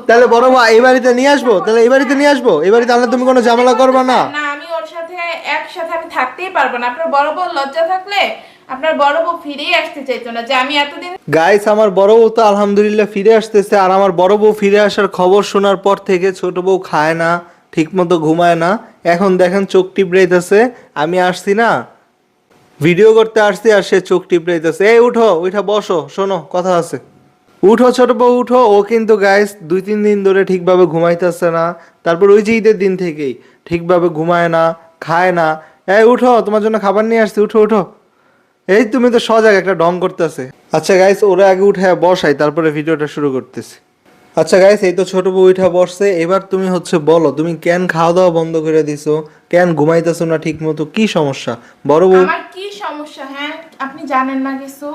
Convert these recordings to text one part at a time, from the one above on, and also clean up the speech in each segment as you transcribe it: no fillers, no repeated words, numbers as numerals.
তাহলে বড় মা এই বাড়িতে নিয়ে আসবো, তাহলে এই বাড়িতে নিয়ে আসবো, এই বাড়িতে আনলে তুমি কোনো ঝামেলা করবে না? না, আমি ওর সাথে একসাথে আমি থাকতেই পারবো না। আপনার বড় বউ লজ্জা থাকলে আপনার বড় বউ ফিরেই আসতে চাইতো না, যে আমি এতদিন। গাইস আমার বড় বউ তো আলহামদুলিল্লাহ ফিরে আসতেছে, আর আমার বড় বউ ফিরে আসার খবর শোনার পর থেকে ছোট বউ খায় না, ঠিক মতো ঘুমায় না। এখন দেখেন চোখ টিপড়াইতেছে, আমি আসছি না ভিডিও করতে আসছি আর সে চোখ টিপড়াইতেছে। এই উঠো, উঠা বসো, শোনো কথা আছে। উঠো ছোট বউ উঠো। ও কিন্তু গাইস 2-3 দিন ধরে ঠিকভাবে ঘুমাইতেছে না, তারপর ওই যে ঈদের দিন থেকেই ঠিকভাবে ঘুমায় না, খায় না। এই উঠো, তোমার জন্য খাবার নিয়ে আসছি, উঠো উঠো। এই তুমি তো সজাগ, একটা ঢং করতেছে। আচ্ছা গাইস ওরা আগে উঠে বসাই, তারপরে ভিডিওটা শুরু করতেছি। আচ্ছা গাইস এই তো ছোট বউ উঠা বসছে, এবার তুমি হচ্ছে বলো তুমি কেন খাওয়া দাওয়া বন্ধ করে দিছো, কেন ঘুমাইতেছো না ঠিক মতো, কি সমস্যা বড় বউ? আমার কি সমস্যা? হ্যাঁ, আপনি জানেন না কিছু?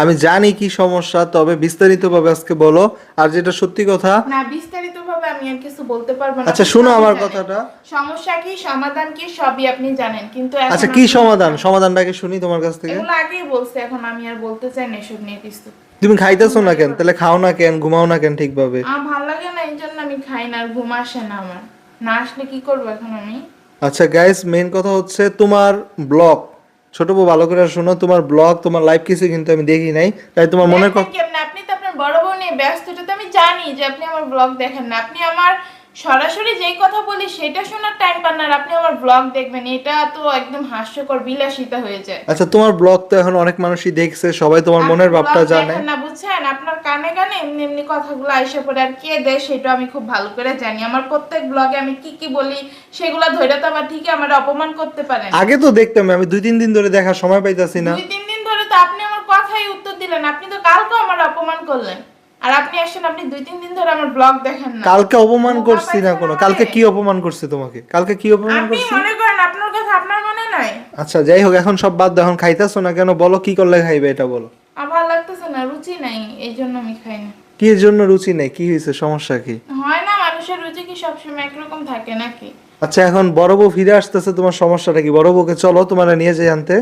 আমি জানি কি সমস্যা, তবে বিস্তারিতভাবে আজকে বলো। আর যেটা সত্যি কথা। না, বিস্তারিত ভাবে আমি আর কিছু বলতে পারবো না। আচ্ছা আপনি শুনো সবই আমার জানেন। কথাটা। সমস্যা কি, সমাধান কি, সবই আপনি জানেন, কিন্তু এখন আচ্ছা কি সমাধান, সমাধানটাকে শুনি তোমার কাছ থেকে। এগুলো আগেই বলছে, এখন আমি আর বলতে চাই না এসব নিয়ে কিছু। তুমি খাইতেছো না কেন, তাহলে খাও না কেন, ঘুমাও না কেন ঠিকভাবে? আমার ভালো লাগে না, এই জন্য আমি খাই না, আর ঘুম আসে না আমার। না আসলে কি করবো এখন আমি? আচ্ছা গাইস মেইন কথা হচ্ছে তোমার ব্লগ, ছোট বউ ভালো করে শোনো, তোমার ব্লগ তোমার লাইভ কিছু কিন্তু আমি দেখি নাই, তাই তোমার মনের দেখবেন কথা। কেমনে? আপনি তো আপনার বড় বোন নিয়ে ব্যস্ত, এটা তো আমি জানি যে আপনি আমার ব্লগ দেখেন না। আপনি আমার সরাসরি যেই কথা বলি সেটা শোনার টাইম পান না, আর আপনি আমার ব্লগ দেখবেন, এটা তো একদম হাস্যকর, বিলাসিতা হয়ে যায়। আচ্ছা তোমার ব্লগ তো এখন অনেক মানুষই দেখছে, সবাই তোমার আপনি মনের ভাবটা ব্লগ জানে। দেখেন না, বুঝছেন? আপনার কানে কানে এমনি এমনি কথাগুলো আইসা পড়ে, আর কে দেয় সেটা আমি খুব ভালো করে জানি। আমার প্রত্যেক ব্লগে আমি কি কি বলি সেগুলো ধরে তো আবার ঠিকই আমার অপমান করতে পারেন। আগে তো দেখতাম, আমি 2-3 দিন ধরে দেখার সময় পাইতাছি না। 2-3 দিন ধরে তো আপনি আমার কথাই উত্তর দিলেন, আপনি তো কালকেও আমার অপমান করলেন। আর আপনি আসেন, আপনি 2-3 দিন ধরে আমার ব্লগ দেখেন না। কালকে অপমান বোকা করছি না পাইছেন কোনো, কালকে আমারে? কি অপমান করছে তোমাকে, কালকে কি অপমান আপনি করছি? মনে করেন আপনার কথা আপনার মনে নাই? আচ্ছা যাই হোক, এখন সব বাদ দাও, এখন খাইতেছো না কেন বলো, কি করলে খাইবে এটা বলো। আমার ভালো লাগতেছে না, রুচি নাই, এই জন্য আমি খাই না। কি এর জন্য রুচি নেই, কি হয়েছে, সমস্যা কি? হয় না, মানুষের রুচি কি সবসময় একরকম থাকে নাকি? আচ্ছা এখন বড় বউ ফিরে আসতেছে, তোমার সমস্যাটা কি? বড় বউকে চলো তোমার নিয়ে যাই আনতে।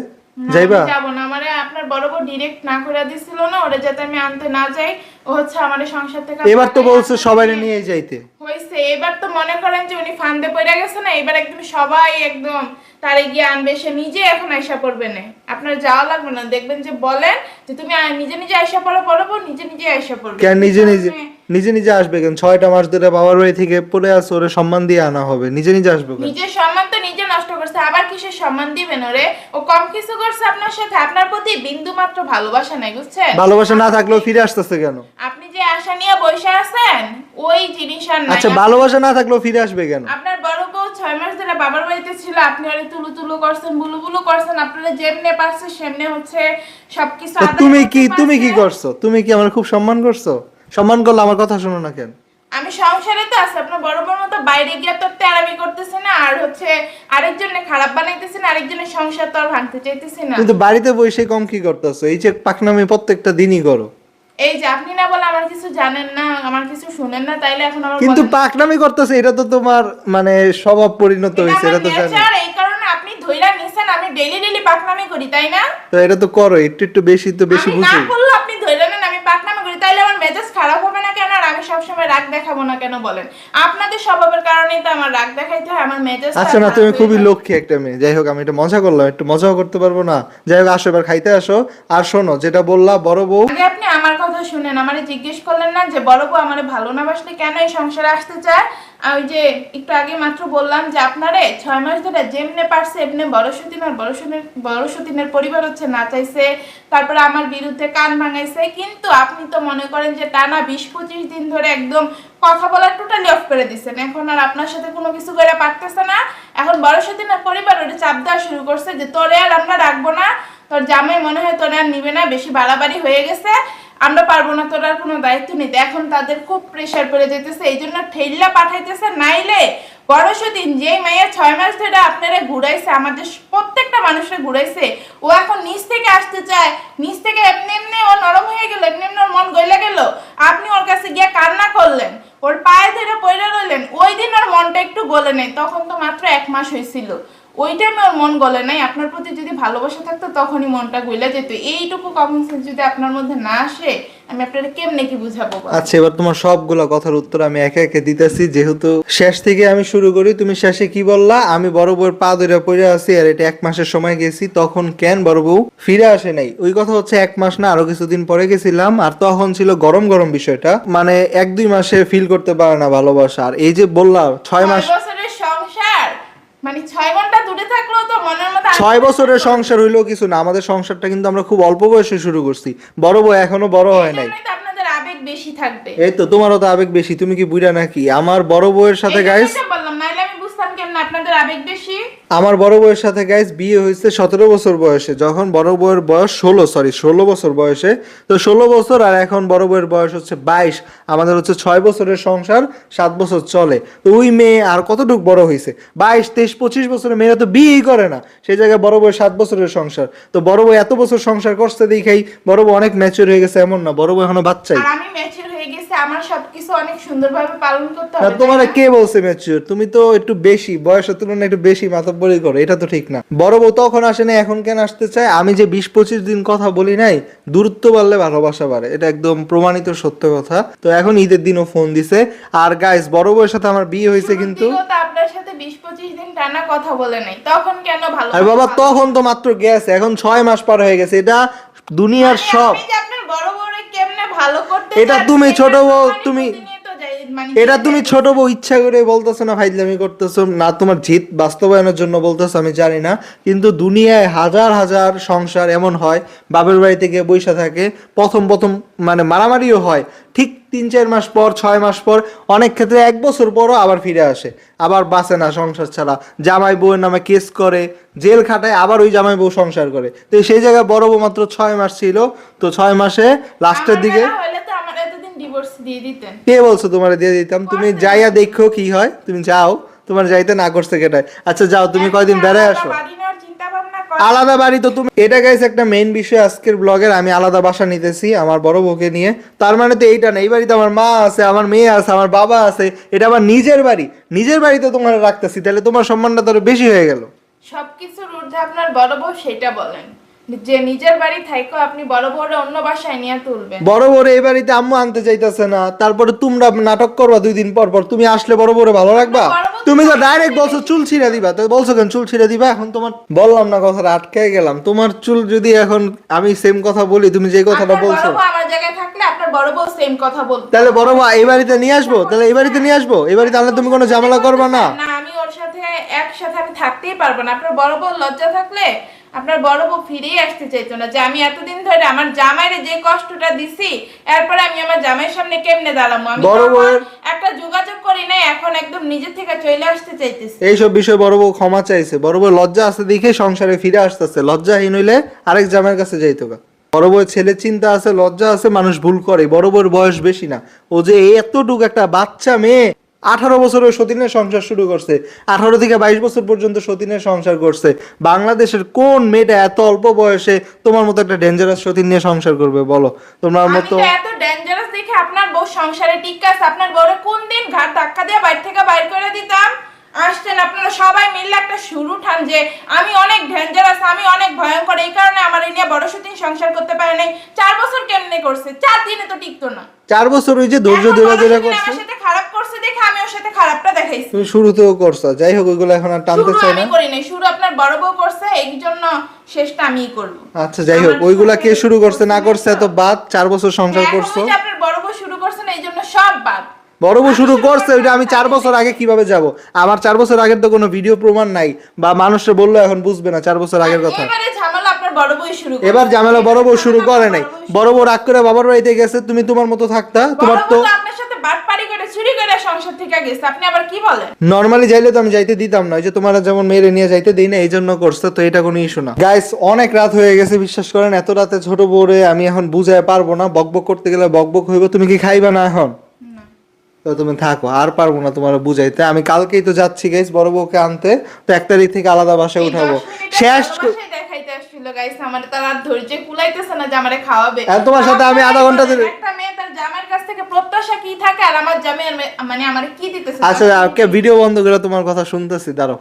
না, যাইবা? আমি যাবো না। আমারে আপনার বড় বউ ডিরেক্ট না করে দিছিল না, ওরে যাতে আমি আনতে না যাই। ও হচ্ছে আমারে সংসার থেকে এবার তো ভাগায় বলছে আপনাকে সবাই নিয়ে- নিয়ে যাইতে। হয়েছে, এবার তো মনে করেন যে উনি ফান্দে পড়ে গেছে না, এবার একদম সবাই একদম তারে গিয়ে আনবে, সে নিজে এখন আইসা পড়বে না। আপনার যাওয়া লাগবে না, দেখবেন যে বলেন যে তুমি নিজে নিজে আইসা পড়ো, পড়বো নিজে নিজে আইসা পড়বে। কেন নিজে এই নিজে? কারণে- নিজে নিজে আসবে কেন? 6টা মাস ধরে বাবার বাড়ি থেকে পড়ে আসো, ওরে সম্মান দিয়ে আনা হবে, নিজে নিজে আসবে কেন? নিজের সম্মান তো নিজে নষ্ট করছে, আবার কিসের সম্মান দিবেন ওরে? ও কম কিছু করছে আপনার সাথে? আপনার প্রতি বিন্দু মাত্র ভালোবাসা নাই, বুঝছেন? ভালোবাসা না থাকলেও ফিরে আসতেছে কেন? আপনি যে আশা নিয়ে বসে আছেন, ওই জিনিস আর নাই। আচ্ছা ভালোবাসা না থাকলেও ফিরে আসবে কেন? আপনার বড় বউ 6 মাস ধরে বাবার বাড়িতে ছিল, আপনি ওরে তুলু তুলু করছেন, বুলু বুলু করছেন, আপনারা যেমনে পারছে সেমনে হচ্ছে সবকিছু তা আদায় তুমি করতে কি, তুমি কি পারছে। করছো? তুমি কি আমার খুব সম্মান করছো? সম্মান করলে আমার কথা শোনো না কেন? আমি সংসারে তো আছি, আপনার বড় বড় মতো বাইরে গিয়ে তো তেরামি করতেছে না, আর হচ্ছে আরেকজনের খারাপ বানাইতেছে না, আরেকজনের সংসার তো আর ভাঙতে চাইতেছি না। কিন্তু বাড়িতে বসে কম কি করতেছো? এই যে পাকনামি প্রত্যেকটা দিনই করো। এই যে আপনি না বলে আমার কিছু জানেন না, আমার কিছু শুনেন না, তাইলে এখন আবার কিন্তু বলেন। পাকনামি করতেছে, এটা তো তোমার মানে স্বভাব পরিণত এটা হয়েছে, আমার এটা তো জানি। নেচার, এই কারণে আপনি ধইরা নিছেন আমি ডেইলি ডেইলি পাকনামি করি, তাই না? তো এটা তো করো, একটু একটু বেশি তো বেশি আমি না বুঝি। করলে আপনি ধইরা নেন আমি পাকনামি করি, তাইলে আমার মেজাজ খারাপ হবে না কেন? আর আমি সবসময় রাগ দেখাবো না কেন বলেন? আপনাদের স্বভাবের কারণেই তো আমার রাগ দেখাইতে হয়, আমার মেজাজ আচ্ছা না, তুমি খুবই লক্ষ্মী একটা মেয়ে। যাই হোক আমি এটা মজা করলাম, একটু মজাও করতে পারবো না? যাই হোক আসো এবার খাইতে আসো। আর শোনো যেটা বললা বড় বউ। আগে আপনি আমার কথা শুনেন, আমারে জিজ্ঞেস করলেন না যে বড় বউ আমারে ভালো না বাসলে কেন এই সংসারে আসতে চায়? ওই যে একটু আগে মাত্র বললাম যে আপনারে 6 মাস ধরে যেমনে পারছে এমনি বড় সতীনের পরিবার হচ্ছে না চাইছে, তারপরে আমার বিরুদ্ধে কান ভাঙাইছে, কিন্তু আপনি তো মনে করেন যে টানা 20-25 দিন ধরে একদম কথা বলা টোটালি অফ করে দিচ্ছেন। এখন আর আপনার সাথে কোনো কিছু করে পারতেছে না। এখন বড় সতীনের পরিবার ওটা চাপ দেওয়া শুরু করছে যে তোরে আর আমরা রাখবো না, তোর জামাই মনে হয় তোরে আর নিবে না, বেশি বাড়াবাড়ি হয়ে গেছে, আমরা পারবো না তোর আর কোনো দায়িত্ব নিতে। এখন তাদের খুব প্রেশার পড়ে যেতেছে, এই জন্য ঠেল্লা পাঠাইতেছে। নাইলে বড় সতীন যে মেয়ে 6 মাস ধরে আপনারা ঘুরাইছে, আমাদের প্রত্যেকটা মানুষরা ঘুরাইছে, ও এখন নিচ থেকে আসতে চায়, নিচ থেকে এমনি এমনি ও নরম হয়ে গেল, এমনি এমনি ওর মন গইলা গেল। আপনি ওর কাছে গিয়ে কান্না করলেন, ওর পায়ে ধরে পড়ে রইলেন, ওই দিন ওর মনটা একটু গলে নেই, তখন তো মাত্র 1 মাস হয়েছিল। ওই টাইমে ওর মন গলে নাই, আপনার প্রতি যদি ভালোবাসা থাকতো তখনই মনটা গলে যেত। এইটুকু কমন সেন্স যদি আপনার মধ্যে না আসে, আমি আপনাকে কেমনে কি বুঝাবো? আচ্ছা, এবার তোমার সবগুলো কথার উত্তর আমি একে একে দিতেছি, যেহেতু শেষ থেকে আমি শুরু করি। তুমি শেষে কি বললা? আমি বড় বউয়ের পা ধরে পড়ে আছি, আর এটা 1 মাসের সময় গেছি, তখন কেন বড় বউ ফিরে আসে নাই? ওই কথা হচ্ছে 1 মাস না, আরো কিছুদিন পরে গেছিলাম, আর তখন ছিল গরম গরম বিষয়টা, মানে 1-2 মাসে ফিল করতে পারে না ভালোবাসা। আর এই যে বললা 6 মাস, 6 বছরের সংসার, মানে 6 ঘন্টা দূরে থাকলেও তো মনের মতো 6 বছরের সংসার হইলেও কিছু না। আমাদের সংসারটা কিন্তু আমরা খুব অল্প বয়সে শুরু করছি, বড় বউ এখনো বড় হয় নাই। তো আপনাদের আবেগ বেশি থাকবে। এই তো, তোমারও তো আবেগ বেশি, তুমি কি বুড়া নাকি? আমার বড় বউয়ের সাথে গাইস, বললাম নাইলে আমি বুঝতাম কেমন আপনাদের আবেগ বেশি। আমার বড় বউয়ের সাথে গাইস বিয়ে হয়েছে 17 বছর বয়সে, যখন বড় বউয়ের বয়স 16 বছর বয়সে। তো 16 বছর, আর এখন বড় বউয়ের বয়স হচ্ছে 22। আমাদের হচ্ছে 6 বছরের সংসার, 7 বছর চলে। তো ওই মেয়ে আর কতটুক বড় হয়েছে? 22, 23, 25 বছরের মেয়েরা তো বিয়েই করে না, সেই জায়গায় বড় বউয়ের 7 বছরের সংসার। তো বড় বউ এত বছর সংসার করছে দেখাই বড় বউ অনেক ম্যাচিউর হয়ে গেছে এমন না, বড় বউ এখনো বাচ্চাই। আর আমি ম্যাচিউর হয়ে গেছি, আমার সবকিছু অনেক সুন্দরভাবে পালন করতে না, হবে। তোমার কে বলছে ম্যাচিউর? তুমি তো একটু বেশি বয়সের তুলনায় একটু বেশি মাতব্বরি করো, এটা তো ঠিক না। বড় বউ তখন আসে না, এখন কেন আসতে চায়? আমি যে 20-25 দিন কথা বলি নাই, দূরত্ব বাড়লে ভালোবাসা বাড়ে, এটা একদম প্রমাণিত সত্য কথা। তো এখন ঈদের দিনও ফোন দিছে। আর গাইস, বড় বউয়ের সাথে আমার বিয়ে হয়েছে কিন্তু আপনার সাথে 20-25 দিন টানা কথা বলে নাই, তখন কেন ভালো? আর বাবা, তখন তো মাত্র গেছে, এখন 6 মাস পার হয়ে গেছে। এটা দুনিয়ার সব, আপনি যে আপনার বড় বউরে কেমনে ভালো করতে এটা চান, তুমি ছোট বউ, মানে তুমি প্রতিনিয়ত মানে এটা তুমি ছোট বউ ইচ্ছা করে বলতেছো না, ফাইজলামি করতেছো না, তোমার জিত বাস্তবায়নের জন্য বলতেছো, আমি জানি না। কিন্তু দুনিয়ায় হাজার হাজার সংসার এমন হয়, বাপের বাড়িতে গিয়ে বইসা থাকে, প্রথম প্রথম মানে মারামারিও হয়, ঠিক 3-4 মাস পর, 6 মাস পর, অনেক ক্ষেত্রে 1 বছর পরও আবার ফিরে আসে, আবার বাঁচে না সংসার ছাড়া। জামাই বউয়ের নামে কেস করে, জেল খাটায়, আবার ওই জামাই বউ সংসার করে। তো সেই জায়গায় বড় বউ মাত্র 6 মাস ছিল, তো 6 মাসে লাস্টের দিকে হলে তো আমার এতদিন ডিভোর্স দিয়ে দিতেন। কে বলছো তোমার দিয়ে দিতাম? তুমি যাইয়া দেখো কি হয়, তুমি যাও, তোমার যাইতে না করছে কেটায়। আচ্ছা যাও, তুমি কয়দিন বেড়ায় আসো। আলাদা বাড়ি তো তুমি, এটা গাইস একটা মেইন বিষয় আজকের ব্লগের। আমি আলাদা বাসা নিতেছি আমার বড় বউকে নিয়ে, তার মানে তো এইটা না, এই বাড়িতে আমার মা আছে, আমার মেয়ে আছে, আমার বাবা আছে, এটা আমার নিজের বাড়ি। নিজের বাড়িতে তোমার রাখতেছি, তাহলে তোমার সম্মানটা তো আরো বেশি হয়ে গেল। সবকিছুর ঊর্ধ্বে আপনার বড় বউ, সেটা বলেন যে নিজের বাড়ি থাইকো আপনি বড় বউরে অন্য বাসায় নিয়ে তুলবেন। বড় বউরে এই বাড়িতে আম্মু আনতে চাইতেছে না, তারপরে তোমরা নাটক করবা 2 দিন পর পর। তুমি আসলে বড় বউরে ভালো রাখবা? তুমি তো ডাইরেক্ট বলছো চুল ছিঁড়ে দিবা, তো বলছো কেন চুল ছিঁড়ে দিবা? এখন তোমার বললাম না, কথাটা আটকে গেলাম। তোমার চুল যদি এখন আমি সেম কথা বলি, তুমি যে কথাটা বলছো, বড় বউ আমার জায়গায় থাকলে আপনার বড় বউ সেম কথা বলতো। তাহলে বড় বউ এই বাড়িতে নিয়ে আসবো, তাহলে এই বাড়িতে নিয়ে আসবো, এই বাড়িতে আনলে তুমি কোনো ঝামেলা করবা না? না, আমি ওর সাথে একসাথে আমি থাকতেই পারবো না। আপনার বড় বউ লজ্জা থাকলে আপনার বড় বউ ফিরেই আসতে চাইতো না, যে আমি এতদিন ধরে আমার জামাইরে যে কষ্টটা দিছি, এরপরে আমি আমার জামাইয়ের সামনে কেমনে দাঁড়াবো? আমি বড় বউয়ের একটা যোগাযোগ করি না, এখন একদম নিজে থেকে চলে আসতে চাইতেছি। এইসব বিষয়ে বড় বউ ক্ষমা চাইছে। বড় বউ লজ্জা আছে দেখে সংসারে ফিরে আসতেছে, লজ্জাহীন হইলে আরেক জামাইয়ের কাছে যাইতো গা। বড় বউয়ের ছেলে চিন্তা আছে, লজ্জা আছে, মানুষ ভুল করে। বড় বউয়ের বয়স বেশি না, ও যে এতটুকু একটা বাচ্চা মেয়ে, 18 বছরের সতীনের সংসার শুরু করছে, 18 থেকে 22 বছর পর্যন্ত সতীনের সংসার করছে। বাংলাদেশের কোন মেয়েটা এত অল্প বয়সে তোমার মতো একটা ডেঞ্জারাস সতীন নিয়ে সংসার করবে বলো? তোমার মতো এত ডেঞ্জারাস দেখে আপনার বউ সংসারে টিকে আছে। আপনার বউরে কোন দিন ঘাট ধাক্কা দিয়ে বাইরে থেকে বাইর করে দিতাম, আসতেন আপনারা সবাই মিলে একটা শুরু ঠান যে আমি অনেক ডেঞ্জারাস, আমি অনেক ভয়ঙ্কর, এই কারণে আমার এই নিয়ে বড় সতীন সংসার করতে পারে নাই। 4 বছর কেমনে করছে? 4 দিনে তো টিকতো না। 4 বছর ওই যে ধৈর্য ধরে ধরে করছে। আমার সাথে খারাপ করছে দেখে আমি ওর সাথে খারাপটা দেখাইছি। তুমি শুরুতেও করছো, যাই হোক ওইগুলো এখন আর টানতে চাই না। আমি করি নাই, শুরু আপনার বড় বউ করছে, এই জন্য শেষটা আমিই করব। আচ্ছা যাই হোক, ওইগুলা কে শুরু করছে না করছে এত বাদ। 4 বছর সংসার করছো, আপনার বড় বউ শুরু করছেন, এই জন্য সব বাদ। বড় বউ শুরু করছে, ওইটা আমি 4 বছর আগে কিভাবে যাব? আমার 4 বছর আগের তো কোনো ভিডিও প্রমাণ নাই, বা মানুষে বললো এখন বুঝবে না 4 বছর আগের কথা। এবারে ঝামেলা আপনার বড় বউ শুরু করছে। এবার ঝামেলা বড় বউ শুরু করে নাই, বড় বউ রাগ করে বাবার বাড়িতে গেছে, তুমি তোমার মতো থাকতা। তোমার তো আপনার সাথে বাটপারি করে চুরি করে সংসার থেকে গেছে, আপনি আবার কি বলেন? নরমালি যাইলে তো আমি যাইতে দিতাম না, ওই যে তোমার যেমন মেরে নিয়ে যাইতে দেই না, এই জন্য করছে। তো এটা কোনো ইস্যু না। গাইস, অনেক রাত হয়ে গেছে, বিশ্বাস করেন। এত রাতে ছোট বউরে আমি এখন বুঝায় পারবো না, বকবক করতে গেলে বকবক হইব। তুমি কি খাইবা না এখন? তো তুমি থাকো, আর পারবো না তোমার বুঝাইতে। আমি কালকেই তো যাচ্ছি গাইস বড় বউকে আনতে, তো 1 তারিখ থেকে আলাদা বাসায় উঠাবো। শেষ দেখাইতে আসছিল গাইস, আমার তার আর ধৈর্য কুলাইতেছে না যে আমারে খাওয়াবে। আর তোমার সাথে আমি আধা ঘন্টা ধরে, একটা মেয়ে তার জামাইয়ের কাছ থেকে প্রত্যাশা কি থাকে, আর আমার জামাই মানে আমারে কি দিতেছে? আচ্ছা ভিডিও বন্ধ করে তোমার কথা শুনতেছি, দাঁড়াও।